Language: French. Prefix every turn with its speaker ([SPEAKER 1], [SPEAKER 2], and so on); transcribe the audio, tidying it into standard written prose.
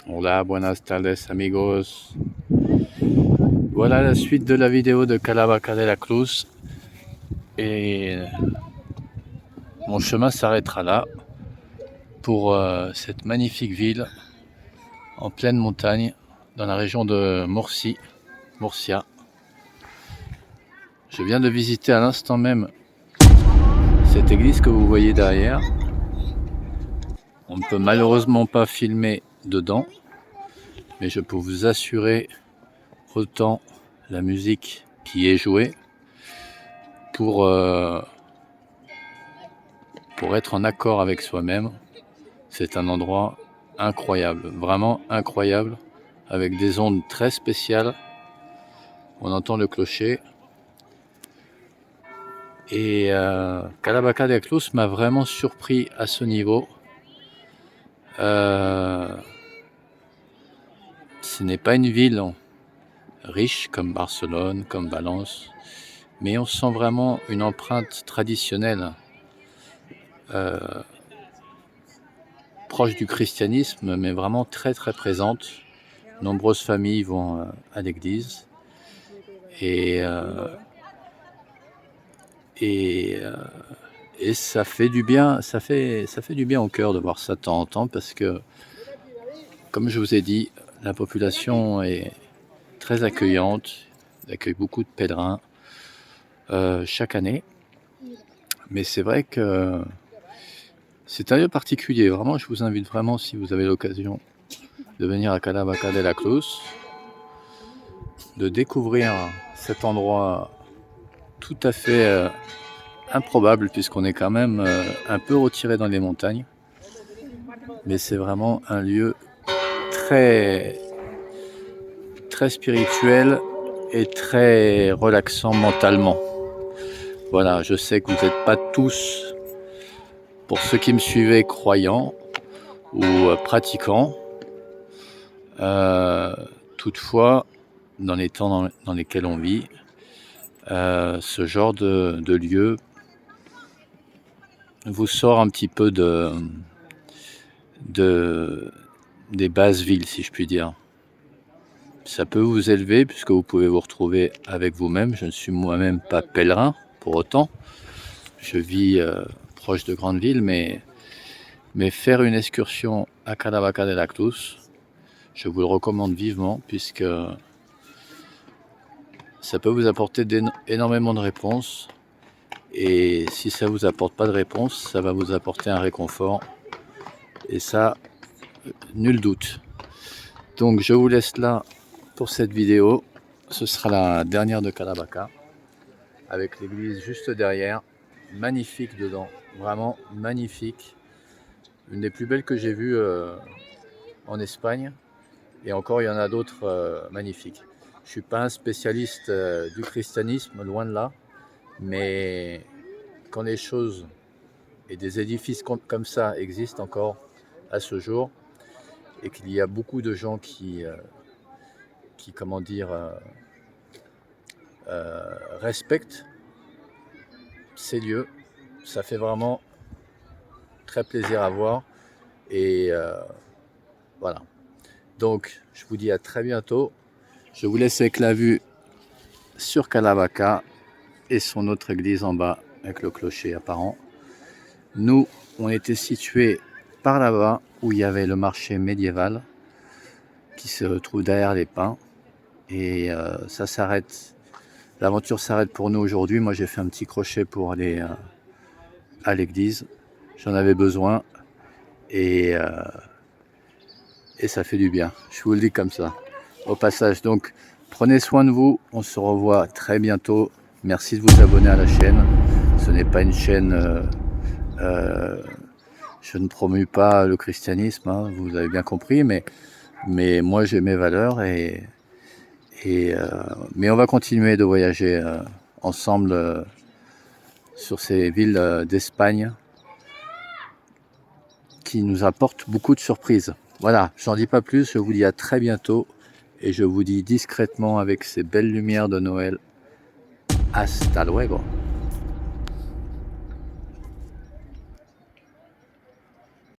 [SPEAKER 1] Hola, buenas tardes amigos. Voilà la suite de la vidéo de Caravaca de la Cruz. Et mon chemin s'arrêtera là pour cette magnifique ville en pleine montagne dans la région de Murcia. Je viens de visiter à l'instant même cette église que vous voyez derrière. On ne peut malheureusement pas filmer dedans, mais je peux vous assurer autant la musique qui est jouée pour être en accord avec soi-même. C'est un endroit incroyable, vraiment incroyable, avec des ondes très spéciales. On entend le clocher. Et Caravaca de la Cruz m'a vraiment surpris à ce niveau. Ce n'est pas une ville riche comme Barcelone, comme Valence, mais on sent vraiment une empreinte traditionnelle proche du christianisme, mais vraiment très très présente. Nombreuses familles vont à l'église et ça fait du bien, ça fait du bien au cœur de voir ça de temps en temps, parce que, comme je vous ai dit, la population est très accueillante, elle accueille beaucoup de pèlerins chaque année. Mais c'est vrai que c'est un lieu particulier. Vraiment, je vous invite vraiment, si vous avez l'occasion de venir à Caravaca de la Cruz, de découvrir cet endroit tout à fait improbable, puisqu'on est quand même un peu retiré dans les montagnes. Mais c'est vraiment un lieu très, très spirituel et très relaxant mentalement. Voilà, je sais que vous n'êtes pas tous, pour ceux qui me suivaient, croyants ou pratiquants. Toutefois, dans les temps dans lesquels on vit, ce genre de lieu vous sort un petit peu des bases villes, si je puis dire. Ça peut vous élever, puisque vous pouvez vous retrouver avec vous-même. Je ne suis moi-même pas pèlerin pour autant. Je vis proche de grandes villes, mais faire une excursion à Caravaca de la Cruz, je vous le recommande vivement, puisque ça peut vous apporter énormément de réponses. Et si ça ne vous apporte pas de réponse, ça va vous apporter un réconfort. Et ça, nul doute. Donc je vous laisse là pour cette vidéo. Ce sera la dernière de Caravaca, avec l'église juste derrière. Magnifique dedans, vraiment magnifique. Une des plus belles que j'ai vues en Espagne. Et encore, il y en a d'autres magnifiques. Je ne suis pas un spécialiste du christianisme, loin de là. Mais quand les choses et des édifices comme ça existent encore à ce jour, et qu'il y a beaucoup de gens qui comment dire, respectent ces lieux, ça fait vraiment très plaisir à voir. Et voilà. Donc, je vous dis à très bientôt. Je vous laisse avec la vue sur Caravaca et son autre église en bas avec le clocher apparent. Nous, on était situés par là-bas où il y avait le marché médiéval qui se trouve derrière les pins. Et ça s'arrête. L'aventure s'arrête pour nous aujourd'hui. Moi, j'ai fait un petit crochet pour aller à l'église. J'en avais besoin. Et ça fait du bien. Je vous le dis comme ça, au passage. Donc, prenez soin de vous. On se revoit très bientôt. Merci de vous abonner à la chaîne. Ce n'est pas une chaîne... je ne promue pas le christianisme, hein, vous avez bien compris. Mais moi, j'ai mes valeurs. Mais on va continuer de voyager ensemble sur ces villes d'Espagne qui nous apportent beaucoup de surprises. Voilà, j'en dis pas plus, je vous dis à très bientôt et je vous dis discrètement, avec ces belles lumières de Noël, Hasta luego.